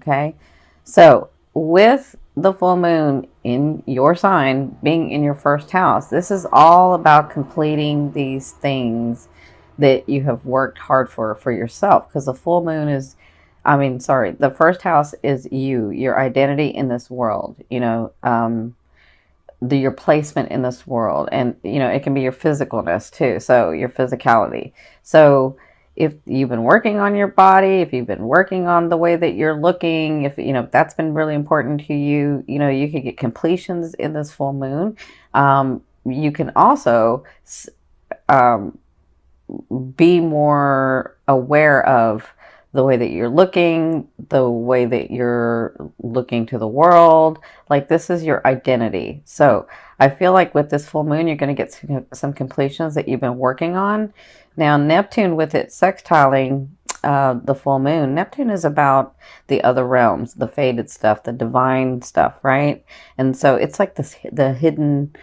Okay. So with the full moon in your sign being in your first house, this is all about completing these things that you have worked hard for yourself. Because the full moon is, I mean, sorry, the first house is you, your identity in this world, your placement in this world, and it can be your physicalness too, so your physicality. So if you've been working on your body, if you've been working on the way that you're looking, if that's been really important to you, you could get completions in this full moon. You can also um, be more aware of the way that you're looking, the way that you're looking to the world. Like, this is your identity. So I feel like with this full moon, you're going to get some completions that you've been working on. Now, Neptune, with it sextiling the full moon, Neptune is about the other realms, the faded stuff, the divine stuff, right? And so it's like this, the hidden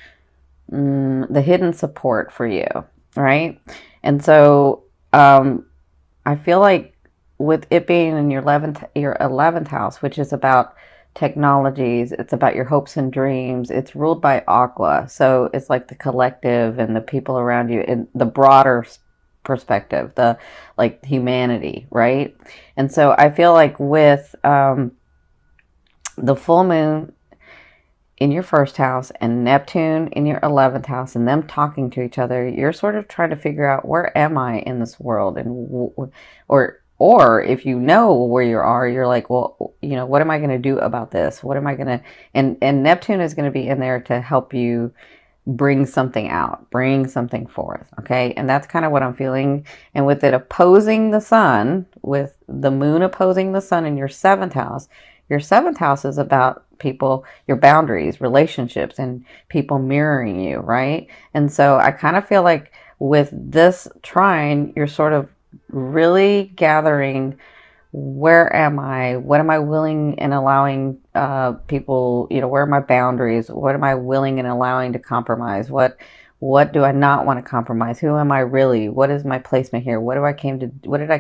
support for you, right? And so I feel like with it being in your 11th house, which is about technologies, it's about your hopes and dreams. It's ruled by Aqua, so it's like the collective and the people around you in the broader perspective, the like humanity, right? And so I feel like with the full moon in your first house and Neptune in your 11th house and them talking to each other, you're sort of trying to figure out, where am I in this world? And or if you know where you are, you're like, well, what am I going to do about this? What am I going to, and Neptune is going to be in there to help you bring something out, bring something forth. Okay. And that's kind of what I'm feeling. And with it opposing the sun, with the moon opposing the sun in your 7th house, your 7th house is about people, your boundaries, relationships, and people mirroring you, right? And so I kind of feel like with this trine, you're sort of really gathering, where am I? What am I willing and allowing people, where are my boundaries? What am I willing and allowing to compromise? What do I not want to compromise? Who am I really? What is my placement here? What did I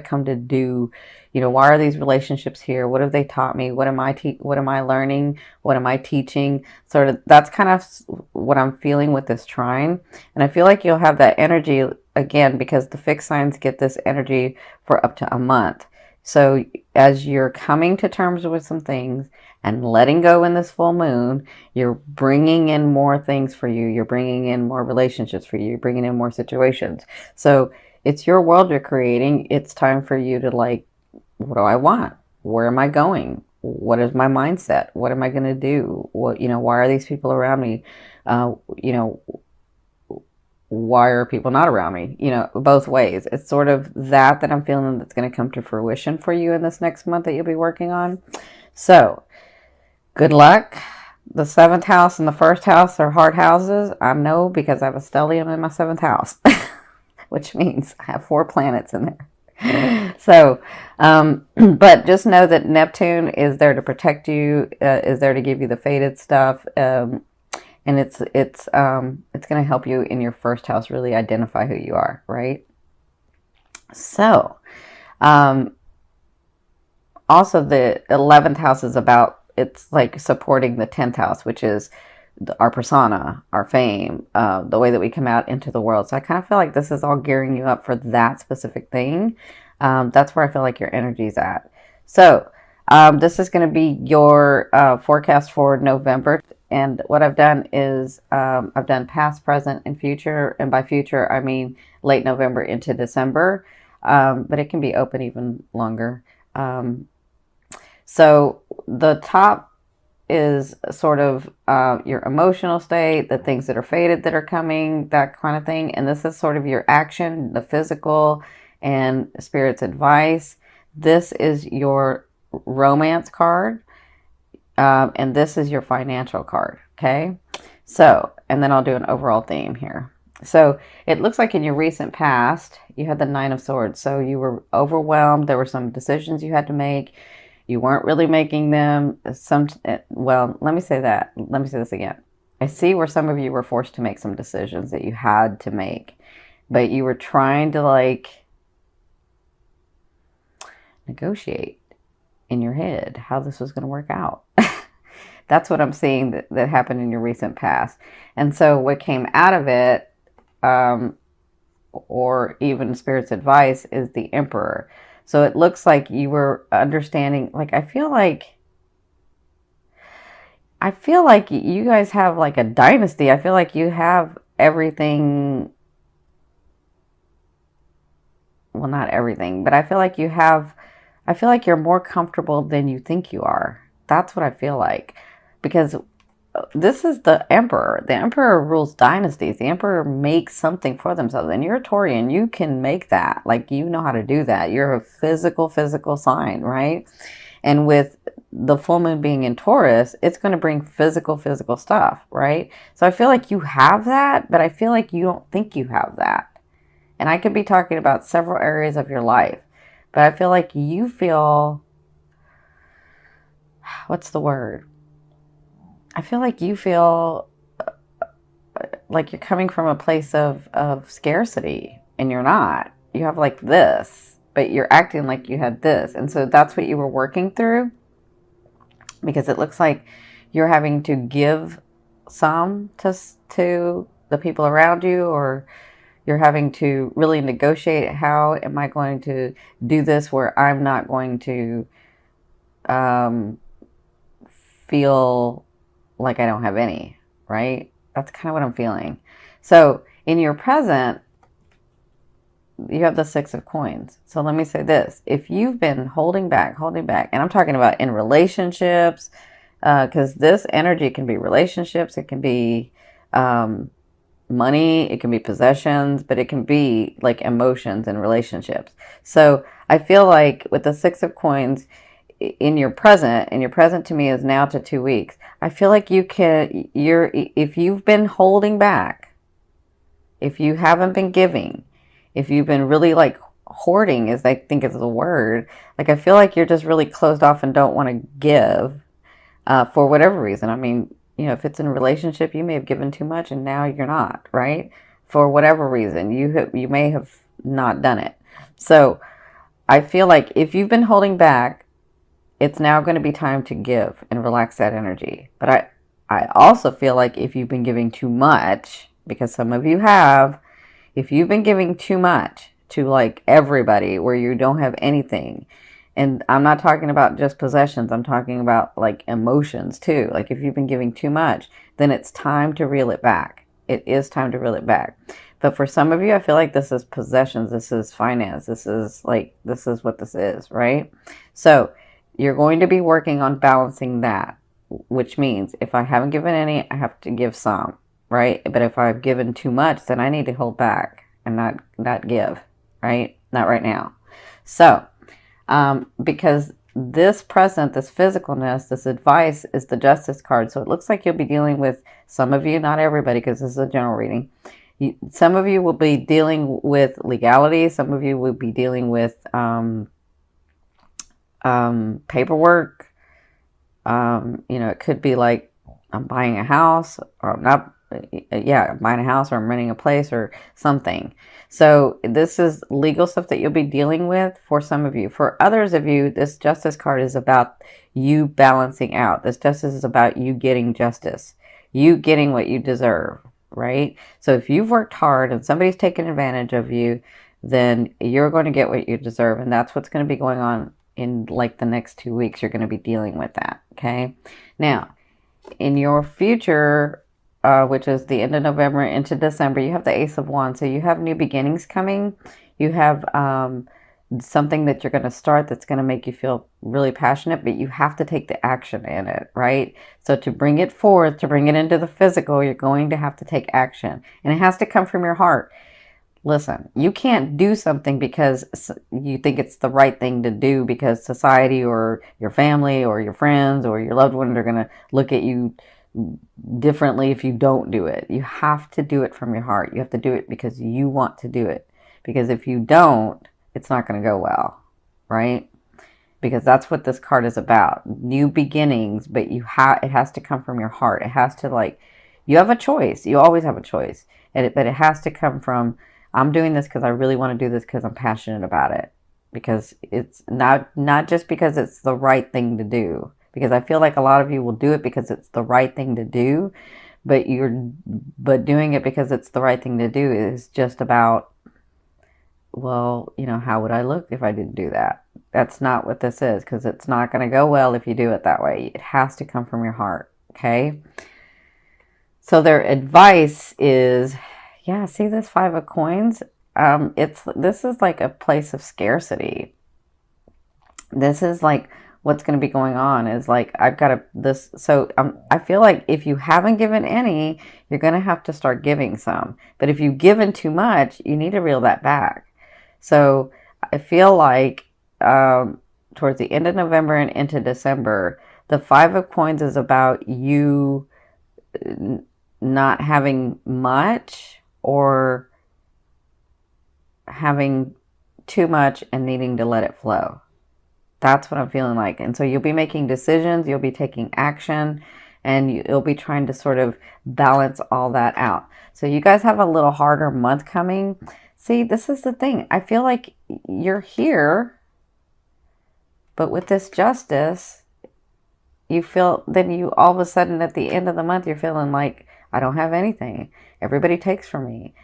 come to do? Why are these relationships here? What have they taught me? What am I learning? What am I teaching? Sort of, that's kind of what I'm feeling with this trine. And I feel like you'll have that energy again, because the fixed signs get this energy for up to a month. So as you're coming to terms with some things and letting go in this full moon, you're bringing in more things for you. You're bringing in more relationships for you. You're bringing in more situations. So it's your world you're creating. It's time for you to, like, what do I want? Where am I going? What is my mindset? What am I going to do? Why are these people around me? Why are people not around me? Both ways. It's sort of that I'm feeling that's going to come to fruition for you in this next month that you'll be working on. So good luck. The 7th house and the 1st house are hard houses. I know, because I have a stellium in my 7th house, which means I have 4 planets in there. So, but just know that Neptune is there to protect you, is there to give you the faded stuff. And it's going to help you in your 1st house really identify who you are, right? So, also the 11th house is about, it's like supporting the 10th house, which is our persona, our fame, the way that we come out into the world. So I kind of feel like this is all gearing you up for that specific thing. That's where I feel like your energy is at. So this is going to be your forecast for November. And what I've done is I've done past, present, and future. And by future, I mean late November into December. But it can be open even longer. So the top is sort of your emotional state, the things that are faded that are coming, that kind of thing. And this is sort of your action, the physical, and Spirit's advice. This is your romance card. And this is your financial card. Okay. So, and then I'll do an overall theme here. So it looks like in your recent past, you had the 9 of Swords. So you were overwhelmed. There were some decisions you had to make. You weren't really making them. Well, let me say that. Let me say this again. I see where some of you were forced to make some decisions that you had to make, but you were trying to, like, negotiate. in your head how this was going to work out. That's what I'm seeing that happened in your recent past. And so what came out of it, or even Spirit's advice, is the Emperor. So it looks like you were understanding, like, I feel like you guys have like a dynasty. I feel like you have everything. Well, not everything, but I feel like I feel like you're more comfortable than you think you are. That's what I feel like. Because this is the Emperor. The Emperor rules dynasties. The Emperor makes something for themselves. And you're a Taurian. You can make that. Like, you know how to do that. You're a physical sign, right? And with the full moon being in Taurus, it's going to bring physical stuff, right? So I feel like you have that, but I feel like you don't think you have that. And I could be talking about several areas of your life, but I feel like you feel, what's the word? I feel like you feel like you're coming from a place of scarcity, and you're not. You have like this, but you're acting like you had this. And so that's what you were working through, because it looks like you're having to give some to the people around you, or you're having to really negotiate, how am I going to do this where I'm not going to feel like I don't have any, right? That's kind of what I'm feeling. So in your present, you have the Six of Coins. So let me say this. If you've been holding back, and I'm talking about in relationships, because this energy can be relationships, it can be money, it can be possessions, but it can be like emotions and relationships. So I feel like with the Six of Coins in your present, to me is now to 2 weeks. I feel like if you've been holding back, if you haven't been giving, if you've been really like hoarding, as I think is the word, like I feel like you're just really closed off and don't want to give for whatever reason. I mean, you know, if it's in a relationship, you may have given too much and now you're not, right? For whatever reason, you may have not done it. So I feel like if you've been holding back, it's now going to be time to give and relax that energy. But I also feel like if you've been giving too much, because some of you have, if you've been giving too much to like everybody where you don't have anything, and I'm not talking about just possessions, I'm talking about like emotions too. Like if you've been giving too much, then it's time to reel it back. It is time to reel it back. But for some of you, I feel like this is possessions, this is finance, this is what this is, right? So you're going to be working on balancing that, which means if I haven't given any, I have to give some, right? But if I've given too much, then I need to hold back and not give, right? Not right now. So because this present, this physicalness, this advice is the Justice card. So it looks like you'll be dealing with, some of you, not everybody, because this is a general reading. Some of you will be dealing with legality. Some of you will be dealing with paperwork. You know, it could be like, I'm buying a house, or I'm not, I'm buying a house, or I'm renting a place or something. So this is legal stuff that you'll be dealing with for some of you. For others of you, this Justice card is about you balancing out. This Justice is about you getting justice, you getting what you deserve, right? So if you've worked hard and somebody's taken advantage of you, then you're going to get what you deserve. And that's what's going to be going on in like the next 2 weeks. You're going to be dealing with that, okay? Now, in your future, which is the end of November into December, you have the Ace of Wands. So you have new beginnings coming. You have something that you're going to start that's going to make you feel really passionate, but you have to take the action in it, right? So to bring it forth, to bring it into the physical, you're going to have to take action. And it has to come from your heart. Listen, you can't do something because you think it's the right thing to do because society or your family or your friends or your loved ones are going to look at you differently if you don't do it. You have to do it from your heart. You have to do it because you want to do it. Because if you don't, it's not going to go well, right? Because that's what this card is about. New beginnings, but it has to come from your heart. It has to, you have a choice. You always have a choice. But it has to come from, I'm doing this because I really want to do this because I'm passionate about it. because it's not just because it's the right thing to do, because I feel like a lot of you will do it because it's the right thing to do, but doing it because it's the right thing to do is just about, well, how would I look if I didn't do that? That's not what this is, because it's not going to go well if you do it that way. It has to come from your heart, okay? So their advice is, yeah, see this Five of Coins? This is like a place of scarcity. This is like what's going to be going on is like, I've got this. So I feel like if you haven't given any, you're going to have to start giving some. But if you've given too much, you need to reel that back. So I feel like towards the end of November and into December, the Five of Coins is about you not having much or having too much and needing to let it flow. That's what I'm feeling like. And so you'll be making decisions, you'll be taking action, and you'll be trying to sort of balance all that out. So you guys have a little harder month coming. See, this is the thing. I feel like you're here, but with this justice, you feel, then you all of a sudden at the end of the month, you're feeling like, I don't have anything. Everybody takes from me.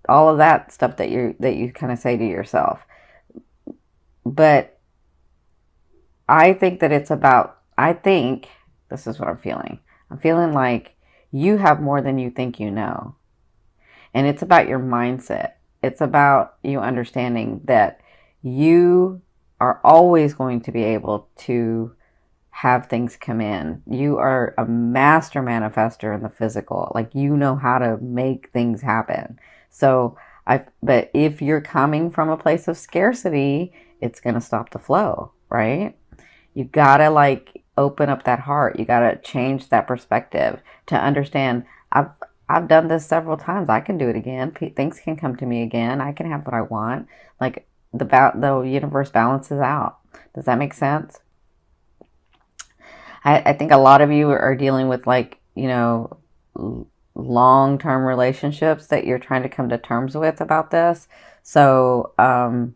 All of that stuff that you kind of say to yourself. But I think that this is what I'm feeling. I'm feeling like you have more than you think you know. And it's about your mindset. It's about you understanding that you are always going to be able to have things come in. You are a master manifester in the physical. Like, you know how to make things happen. So, but if you're coming from a place of scarcity, it's going to stop the flow, right? You got to like open up that heart. You got to change that perspective to understand, I've done this several times. I can do it again. Things can come to me again. I can have what I want. Like, the universe balances out. Does that make sense? I think a lot of you are dealing with like, long-term relationships that you're trying to come to terms with about this. So, and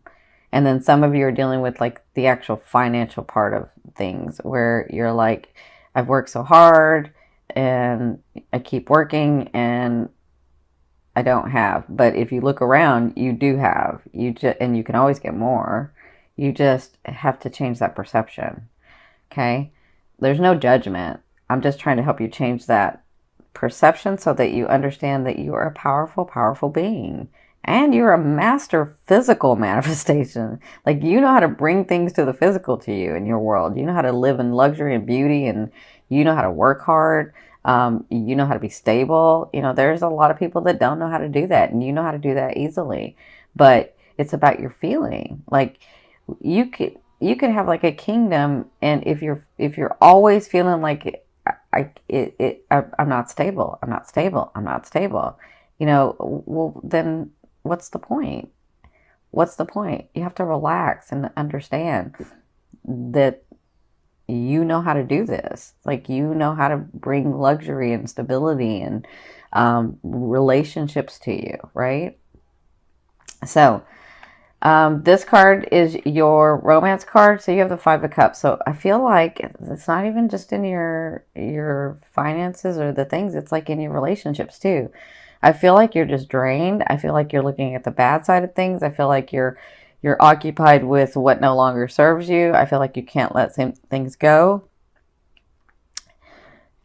then some of you are dealing with like the actual financial part of things where you're like, I've worked so hard and I keep working and I don't have. But if you look around, you do have. And you can always get more. You just have to change that perception. Okay? There's no judgment. I'm just trying to help you change that perception so that you understand that you are a powerful, powerful being. And you're a master physical manifestation. Like, you know how to bring things to the physical to you in your world. You know how to live in luxury and beauty, and you know how to work hard. You know how to be stable. There's a lot of people that don't know how to do that, and you know how to do that easily. But it's about your feeling. Like, you could have like a kingdom, and if you're always feeling like I'm not stable, I'm not stable, I'm not stable, well, then what's the point? What's the point? You have to relax and understand that you know how to do this. Like, you know how to bring luxury and stability and relationships to you, right? So, this card is your romance card. So you have the Five of Cups. So I feel like it's not even just in your finances or the things. It's like in your relationships too. I feel like you're just drained. I feel like you're looking at the bad side of things. I feel like you're occupied with what no longer serves you. I feel like you can't let things go.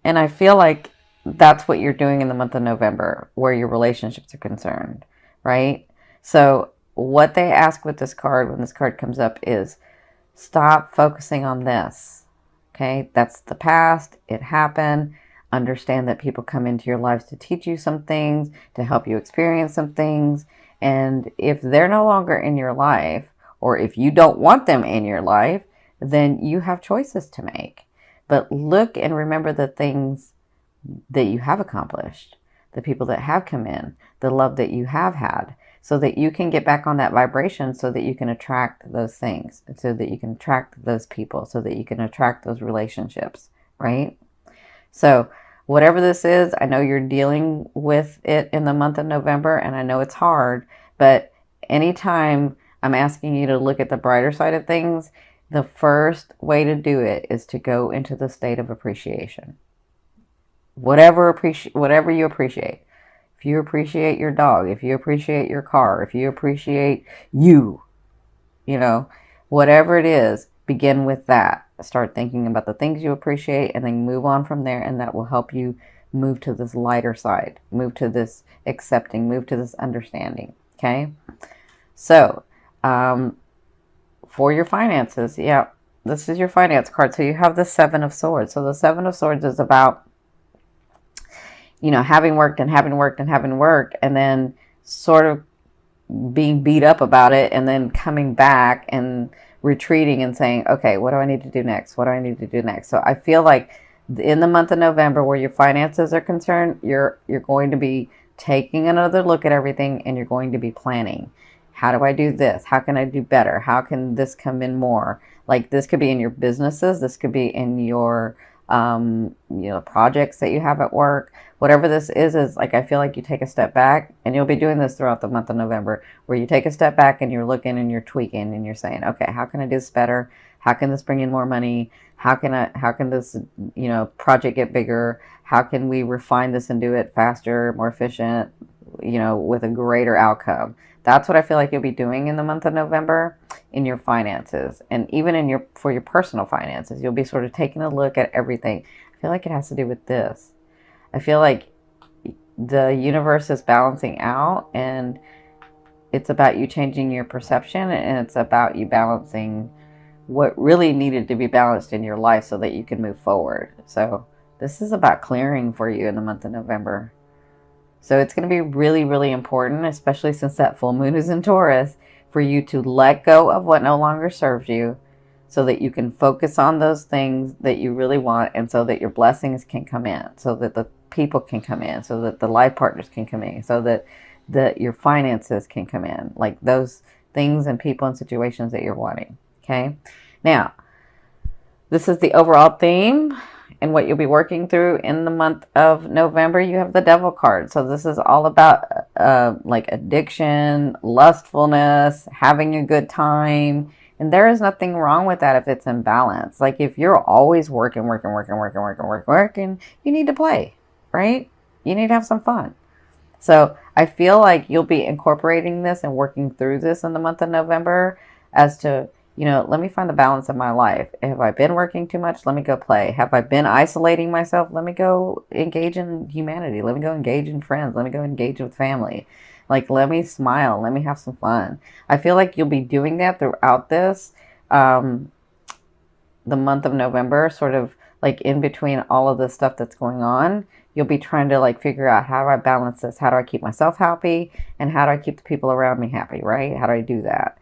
And I feel like that's what you're doing in the month of November, where your relationships are concerned, right? So what they ask with this card, when this card comes up, is stop focusing on this. Okay, that's the past. It happened. Understand that people come into your lives to teach you some things, to help you experience some things. And if they're no longer in your life, or if you don't want them in your life, then you have choices to make. But look and remember the things that you have accomplished, the people that have come in, the love that you have had, so that you can get back on that vibration, so that you can attract those things, so that you can attract those people, so that you can attract those relationships, right? So whatever this is, I know you're dealing with it in the month of November, and I know it's hard, but anytime I'm asking you to look at the brighter side of things. The first way to do it is to go into the state of appreciation. Whatever you appreciate. If you appreciate your dog, if you appreciate your car, if you appreciate you, you know, whatever it is, begin with that. Start thinking about the things you appreciate and then move on from there, and that will help you move to this lighter side, move to this accepting, move to this understanding. Okay? So, for your finances, yeah, this is your finance card. So you have the Seven of Swords. So the Seven of Swords is about, having worked and having worked and having worked, and then sort of being beat up about it, and then coming back and retreating and saying, okay, what do I need to do next? What do I need to do next? So I feel like in the month of November, where your finances are concerned, you're going to be taking another look at everything, and you're going to be planning. How do I do this? How can I do better? How can this come in more? Like, this could be in your businesses. This could be in your, projects that you have at work. Whatever this is like, I feel like you take a step back, and you'll be doing this throughout the month of November, where you take a step back and you're looking and you're tweaking and you're saying, okay, how can I do this better? How can this bring in more money? How can this, project get bigger? How can we refine this and do it faster, more efficient, with a greater outcome? That's what I feel like you'll be doing in the month of November in your finances, and even for your personal finances. You'll be sort of taking a look at everything. I feel like it has to do with this. I feel like the universe is balancing out, and it's about you changing your perception, and it's about you balancing what really needed to be balanced in your life so that you can move forward. So this is about clearing for you in the month of November. So it's going to be really, really important, especially since that full moon is in Taurus, for you to let go of what no longer serves you, so that you can focus on those things that you really want, and so that your blessings can come in, so that the people can come in, so that the life partners can come in, so that your finances can come in, like those things and people and situations that you're wanting. Okay? Now, this is the overall theme and what you'll be working through in the month of November. You have the Devil card. So this is all about like addiction, lustfulness, having a good time. And there is nothing wrong with that if it's in balance. Like, if you're always working, you need to play, right? You need to have some fun. So I feel like you'll be incorporating this and working through this in the month of November as to, let me find the balance in my life. Have I been working too much? Let me go play. Have I been isolating myself? Let me go engage in humanity. Let me go engage in friends. Let me go engage with family. Like, let me smile. Let me have some fun. I feel like you'll be doing that throughout this, the month of November, sort of like in between all of the stuff that's going on. You'll be trying to like figure out, how do I balance this? How do I keep myself happy? And how do I keep the people around me happy, right? How do I do that?